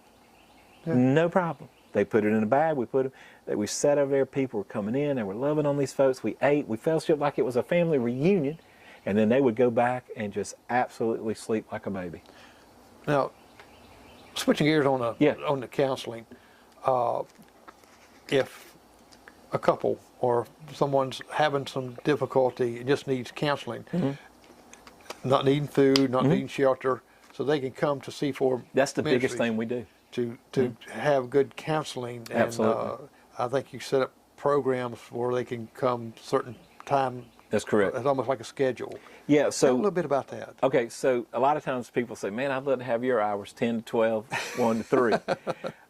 S2: Yeah. No problem. They put it in a bag. We sat over there. People were coming in. They were loving on these folks. We ate. We fellowshiped like it was a family reunion. And then they would go back and just absolutely sleep like a baby.
S1: Now, switching gears on the counseling, if a couple or someone's having some difficulty, it just needs counseling, not needing food, not needing shelter, so they can come to C4.
S2: That's the biggest thing we do.
S1: To have good counseling. And,
S2: absolutely.
S1: I think you set up programs where they can come certain time.
S2: That's correct.
S1: It's almost like a schedule.
S2: Yeah, so
S1: Tell a little bit about that.
S2: Okay, so a lot of times people say, man, I'd love to have your hours 10 to 12, 1 to 3.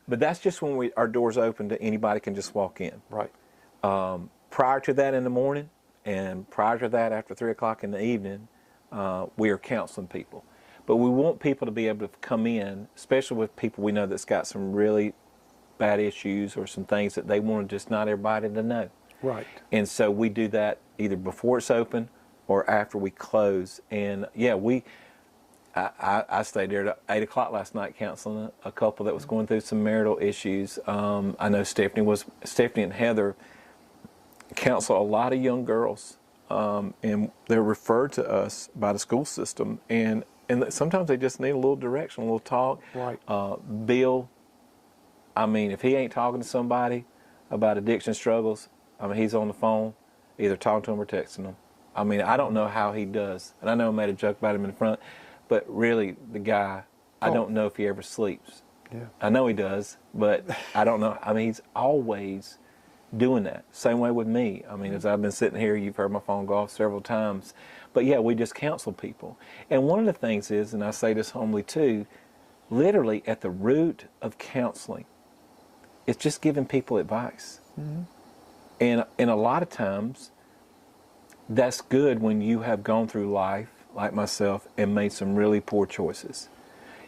S2: But that's just when our doors open to anybody can just walk in.
S1: Right.
S2: Prior to that in the morning and prior to that after 3 o'clock in the evening, we are counseling people. But we want people to be able to come in, especially with people we know that's got some really bad issues or some things that they want just not everybody to know.
S1: Right.
S2: And so we do that either before it's open or after we close. And yeah, I stayed there at 8 o'clock last night counseling a couple that was going through some marital issues. I know Stephanie and Heather counsel a lot of young girls, and they're referred to us by the school system. And sometimes they just need a little direction, a little talk.
S1: Right.
S2: Bill, I mean, if he ain't talking to somebody about addiction struggles, I mean, he's on the phone, either talking to them or texting them. I mean, I don't know how he does. And I know I made a joke about him in front, but really, the guy, I don't know if he ever sleeps.
S1: Yeah.
S2: I know he does, but I don't know. I mean, he's always doing that. Same way with me. I mean, as I've been sitting here, you've heard my phone go off several times. But yeah, we just counsel people. And one of the things is, and I say this humbly too, literally at the root of counseling, it's just giving people advice. Mm-hmm. And a lot of times, that's good when you have gone through life, like myself, and made some really poor choices.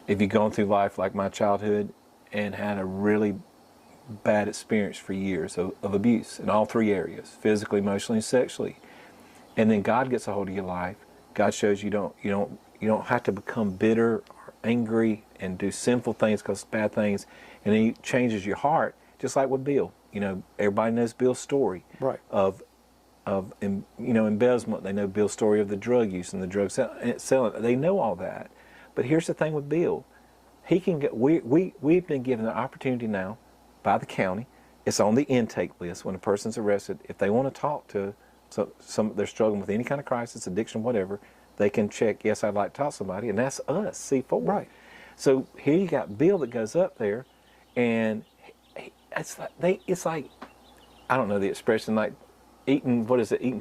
S2: If you've gone through life like my childhood and had a really bad experience for years of abuse in all three areas, physically, emotionally, and sexually, and then God gets a hold of your life, God shows you don't have to become bitter or angry and do sinful things because bad things, and He changes your heart, just like with Bill. You know, everybody knows Bill's story of embezzlement. They know Bill's story of the drug use and the drug selling. They know all that. But here's the thing with Bill. He can get. We've been given the opportunity now by the county. It's on the intake list when a person's arrested. If they want to talk to they're struggling with any kind of crisis, addiction, whatever, they can check, yes, I'd like to talk to somebody, and that's us, C4.
S1: Right.
S2: So here you got Bill that goes up there, and it's like, I don't know the expression, like eating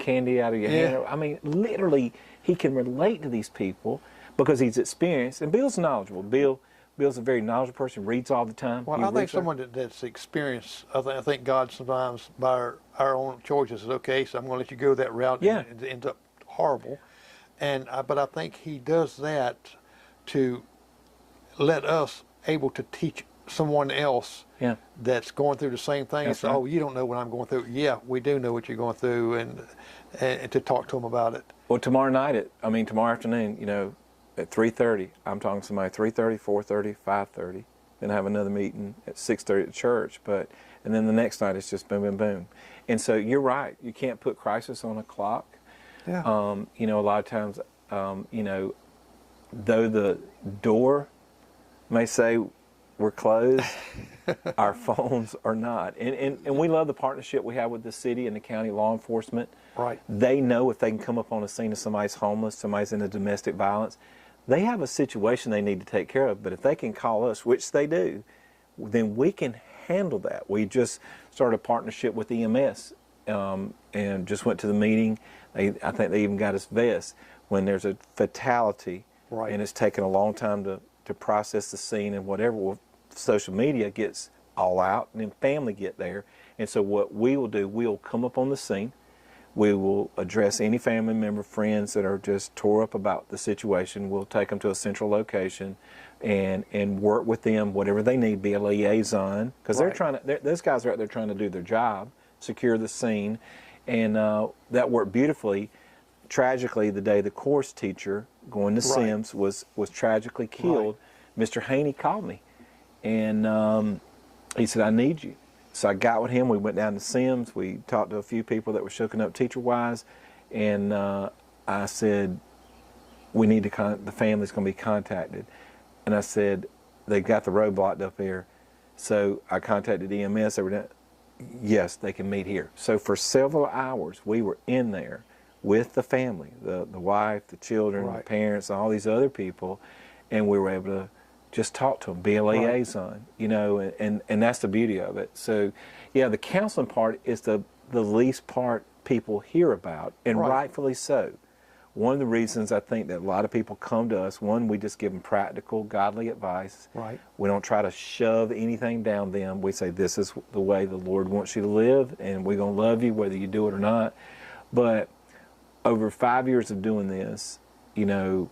S2: candy out of your hand. I mean, literally, he can relate to these people because he's experienced, and Bill's knowledgeable. Bill's a very knowledgeable person, reads all the time.
S1: Well, I think someone that's experienced, I think God sometimes, by our own choices, says, okay, so I'm going to let you go that route, and it ends up horrible. But I think He does that to let us able to teach someone else that's going through the same thing.
S2: That's
S1: Right.
S2: right.
S1: Oh, you don't know what I'm going through. Yeah, we do know what you're going through, and to talk to them about it.
S2: Well, tomorrow afternoon, at 3:30, I'm talking to somebody 3:30, 4:30, 5:30. Then I have another meeting at 6:30 at church. And then the next night it's just boom, boom, boom. And so you're right. You can't put crisis on a clock.
S1: Yeah.
S2: A lot of times, though the door may say we're closed, our phones are not. And we love the partnership we have with the city and the county law enforcement.
S1: Right.
S2: They know if they can come up on a scene of somebody's homeless, somebody's into domestic violence, they have a situation they need to take care of. But if they can call us, which they do, then we can handle that. We just started a partnership with EMS and just went to the meeting. I think they even got us vests when there's a fatality, and it's taken a long time to process the scene and whatever. Well, social media gets all out, and then family get there. And so what we will do, we'll come up on the scene. We will address any family member, friends that are just tore up about the situation. We'll take them to a central location and work with them, whatever they need, be a liaison. Because those guys are out there trying to do their job, secure the scene. And that worked beautifully. Tragically, the day the course teacher going to Sims was tragically killed, Mr. Haney called me. And he said, I need you. So I got with him. We went down to Sims. We talked to a few people that were shooken up teacher-wise. And I said, we need to, the family's going to be contacted. And I said, they got the road blocked up here. So I contacted EMS. They were, yes, they can meet here. So for several hours, we were in there with the family, the wife, the children, the parents, all these other people. And we were able just talk to them, be a liaison, you know, and that's the beauty of it. So, yeah, the counseling part is the least part people hear about, and rightfully so. One of the reasons I think that a lot of people come to us, one, we just give them practical, godly advice.
S1: Right.
S2: We don't try to shove anything down them. We say, this is the way the Lord wants you to live, and we're going to love you whether you do it or not. But over 5 years of doing this, you know,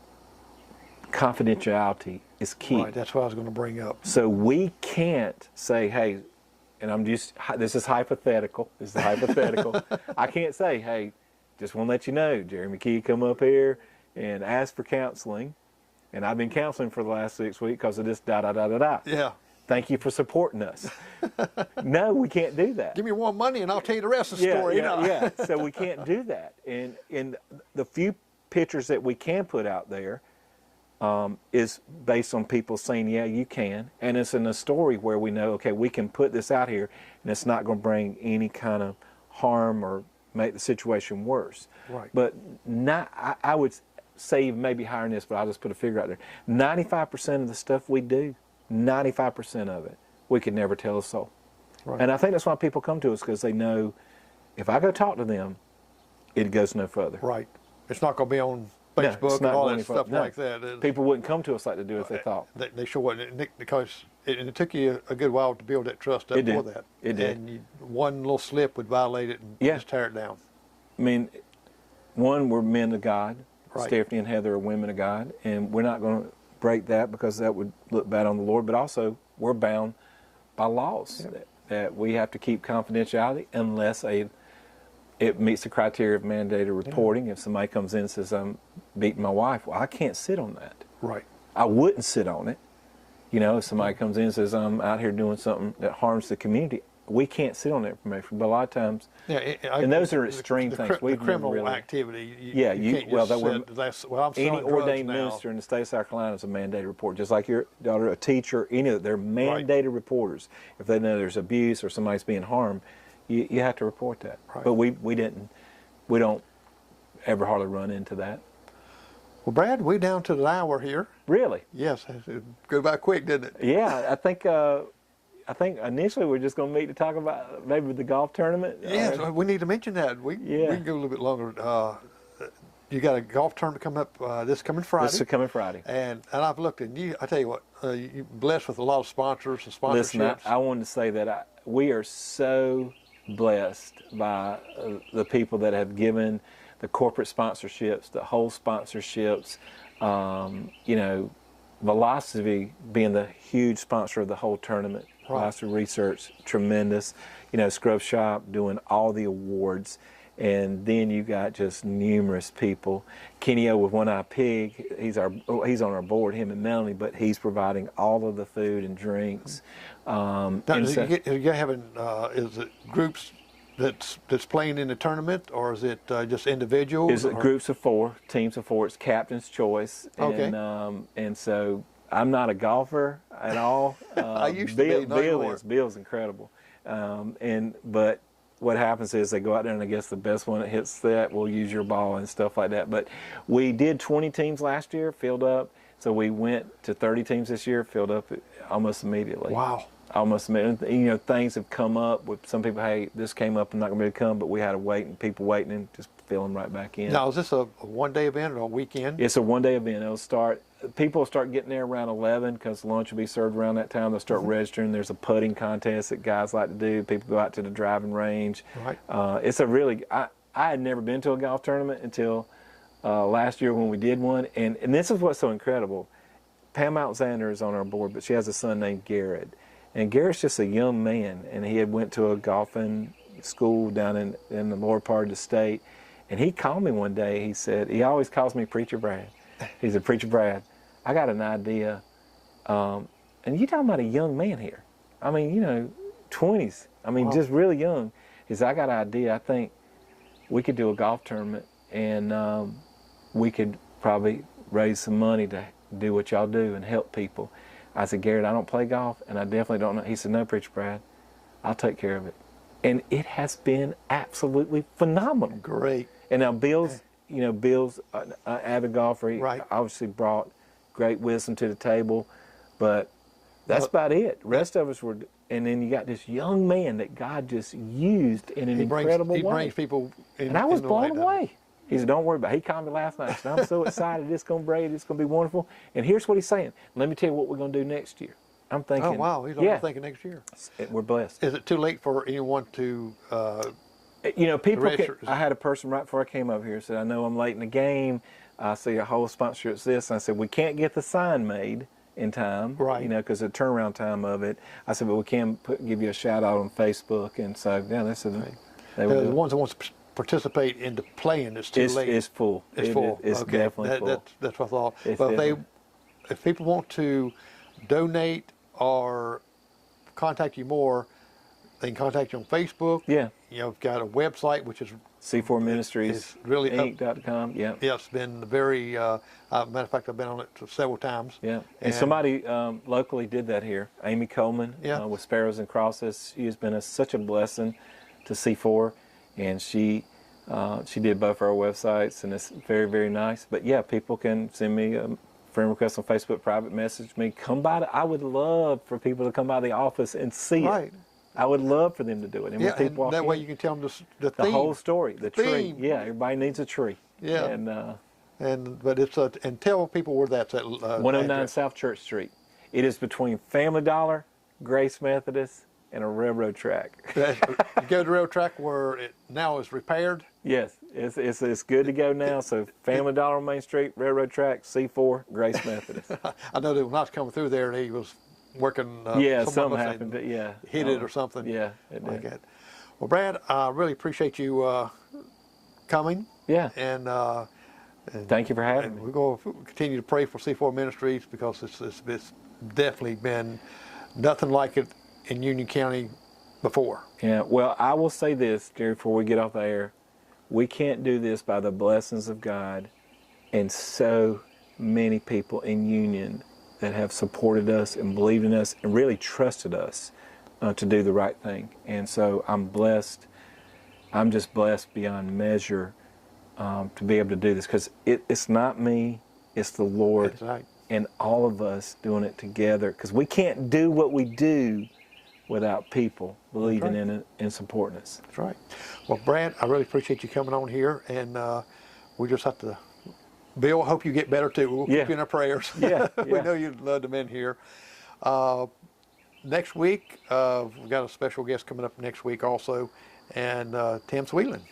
S2: confidentiality is key.
S1: Right, that's what I was going to bring up.
S2: So we can't say, hey, and this is hypothetical. This is hypothetical. I can't say, hey, just want to let you know, Jerry McKee come up here and ask for counseling, and I've been counseling for the last 6 weeks because of this da-da-da-da-da.
S1: Yeah.
S2: Thank you for supporting us. No, we can't do that.
S1: Give me more money and I'll tell you the rest of the story.
S2: Yeah. So we can't do that. And the few pictures that we can put out there is based on people saying, yeah, you can. And it's in a story where we know, okay, we can put this out here and it's not going to bring any kind of harm or make the situation worse.
S1: Right.
S2: But I would say maybe higher than this, but I'll just put a figure out there. 95% of the stuff we do, 95% of it, we could never tell a soul.
S1: Right.
S2: And I think that's why people come to us, because they know if I go talk to them, it goes no further.
S1: Right. It's not going to be on Facebook and all that stuff like that.
S2: People wouldn't come to us like they do if they thought.
S1: They sure wouldn't, because it took you a good while to build that trust up for that.
S2: It did.
S1: And one little slip would violate it and just tear it down. I
S2: mean, one, we're men of God.
S1: Right.
S2: Stephanie and Heather are women of God, and we're not going to break that because that would look bad on the Lord. But also, we're bound by laws that we have to keep confidentiality unless it meets the criteria of mandated reporting. If somebody comes in and says, I'm beating my wife, well, I can't sit on that.
S1: Right.
S2: I wouldn't sit on it. You know, if somebody comes in and says, I'm out here doing something that harms the community, we can't sit on that information. But a lot of times, and those are extreme things.
S1: The criminal activity.
S2: Any ordained minister in the state of South Carolina is a mandated report. Just like your daughter, a teacher, any of them, they're mandated reporters. If they know there's abuse or somebody's being harmed, you have to report that.
S1: Right.
S2: But we don't ever hardly run into that.
S1: Well, Brad, we're down to the hour here.
S2: Really?
S1: Yes, it go by quick, didn't it?
S2: Yeah, I think initially we're just going to meet to talk about maybe the golf tournament.
S1: Yes, we need to mention that. We can go a little bit longer. You got a golf tournament coming up this coming Friday.
S2: This is coming Friday.
S1: And I've looked, and I tell you what, you're blessed with a lot of sponsors and sponsorships.
S2: Listen, I wanted to say that we are so blessed by the people that have given the corporate sponsorships, the whole sponsorships, you know, Velocity being the huge sponsor of the whole tournament. Velocity Research, tremendous. You know, Scrub Shop doing all the awards. And then you got just numerous people. Kenny O with One Eye Pig, he's on our board, him and Melanie, but he's providing all of the food and drinks.
S1: Now, is it groups that's playing in the tournament, or is it just individuals?
S2: Is it groups of 4, teams of 4? It's captain's choice.
S1: Okay.
S2: And so I'm not a golfer at all.
S1: I used to be.
S2: Bill's incredible. But what happens is they go out there, and I guess the best one that hits that will use your ball and stuff like that. But we did 20 teams last year, filled up. So we went to 30 teams this year, filled up almost immediately.
S1: Wow.
S2: Almost immediately. You know, things have come up with some people, hey, this came up, I'm not going to be able to come, but we had to wait, and people waiting and just fill them right back in.
S1: Now, is this a one-day event or a weekend?
S2: It's a one-day event. People will start getting there around 11 because lunch will be served around that time. They'll start registering. There's a putting contest that guys like to do. People go out to the driving range.
S1: Right.
S2: It's a really, I had never been to a golf tournament until last year when we did one. And this is what's so incredible. Pam Alexander is on our board, but she has a son named Garrett. And Garrett's just a young man, and he had went to a golfing school down in the lower part of the state. And he called me one day. He said, he always calls me Preacher Brad. He said, Preacher Brad, I got an idea. And you're talking about a young man here. I mean, you know, 20s. I mean, just really young. He said, I got an idea. I think we could do a golf tournament, and we could probably raise some money to do what y'all do and help people. I said, Garrett, I don't play golf, and I definitely don't know. He said, no, Preacher Brad, I'll take care of it. And it has been absolutely phenomenal.
S1: Great.
S2: And now Bill's an avid golfer. He obviously brought great wisdom to the table. But that's
S1: Well,
S2: about it. The rest of us were, and then you got this young man that God just used in an incredible
S1: he
S2: way.
S1: brings people in,
S2: And I was
S1: in the
S2: blown
S1: light of it.
S2: away. He said, don't worry about it. He called me last night. He said, I'm so excited. It's going to be great. It's going to be wonderful. And here's what he's saying. Let me tell you what we're going to do next year. I'm thinking,
S1: Oh, wow. He's already thinking next year.
S2: We're blessed.
S1: Is it too late for anyone to,
S2: You know, people
S1: rest
S2: can,
S1: your-
S2: I had a person right before I came up here said, I know I'm late in the game. I see a whole sponsorship's this. And I said, we can't get the sign made in time,
S1: Right.
S2: you know, because the turnaround time of it. I said, but we can give you a shout out on Facebook. And so, yeah, they said, they would
S1: the
S2: do it.
S1: ones that want to participate into playing, it's too late?
S2: It's full.
S1: It's full.
S2: It's
S1: Okay.
S2: definitely full.
S1: That's what I thought.
S2: It's
S1: Well,
S2: definitely-
S1: if people want to donate or contact you more, they can contact you on Facebook.
S2: Yeah.
S1: You know, you've got a website, which is
S2: C4 Ministries,
S1: it's really up-
S2: Inc.com. Yeah.
S1: yeah, it's been very. Matter of fact, I've been on it several times.
S2: Yeah. And somebody locally did that here. Amy Coleman
S1: Yeah.
S2: with Sparrows and Crosses. She has been such a blessing to C4, and she did both our websites, and it's very, very nice. But yeah, people can send me a friend request on Facebook, private message me. Come by. I would love for people to come by the office and see
S1: Right.
S2: it. I would love for them to do it. And
S1: Yeah,
S2: when people
S1: and
S2: walk
S1: that way
S2: in,
S1: you can tell them the
S2: the
S1: theme.
S2: whole story, the tree.
S1: theme.
S2: Yeah, everybody needs a tree.
S1: Yeah.
S2: And
S1: But it's and tell people where that's at.
S2: 109
S1: address.
S2: South Church Street. It is between Family Dollar, Grace Methodist, and a railroad track.
S1: You go to the rail track where it now is repaired.
S2: Yes, it's good to go now. So Family Dollar on Main Street, railroad track, C4, Grace Methodist.
S1: I know that when I was coming through there, he was working.
S2: Yeah,
S1: someone
S2: something
S1: must have
S2: happened. But yeah,
S1: hit it or something.
S2: Yeah, it
S1: like
S2: did.
S1: that. Well, Brad, I really appreciate you coming.
S2: Yeah,
S1: And
S2: thank you for having me.
S1: we're going to continue to pray for C4 Ministries because it's definitely been nothing like it in Union County before.
S2: Yeah, well, I will say this, Jerry, before we get off the air. We can't do this by the blessings of God and so many people in Union that have supported us and believed in us and really trusted us to do the right thing. And so I'm blessed. I'm just blessed beyond measure to be able to do this because it's not me, it's the Lord.
S1: That's right.
S2: And all of us doing it together because we can't do what we do without people believing in it and supporting us.
S1: That's right. Well, Brad, I really appreciate you coming on here, and we just have to. Bill, I hope you get better too. We'll keep you in our prayers.
S2: Yeah,
S1: We
S2: yeah.
S1: know you'd love them in here. Next week, we've got a special guest coming up next week also, and Tim Sweeland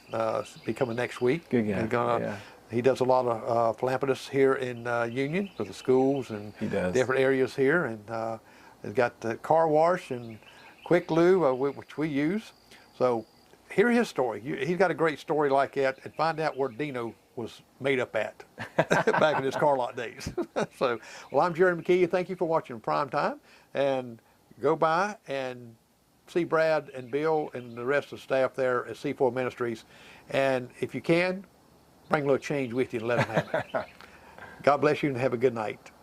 S1: be coming next week.
S2: Good guy,
S1: He's gonna,
S2: yeah.
S1: He does a lot of philanthropists here in Union for the schools and
S2: He does.
S1: different areas here, and he's got the car wash and Quick Lube, which we use. So hear his story. He's got a great story like that, and find out where Dino was made up at back in his car lot days. So, well, I'm Jerry McKee. Thank you for watching Prime Time, and go by and see Brad and Bill and the rest of the staff there at C4 Ministries. And if you can, bring a little change with you and let them have it. God bless you and have a good night.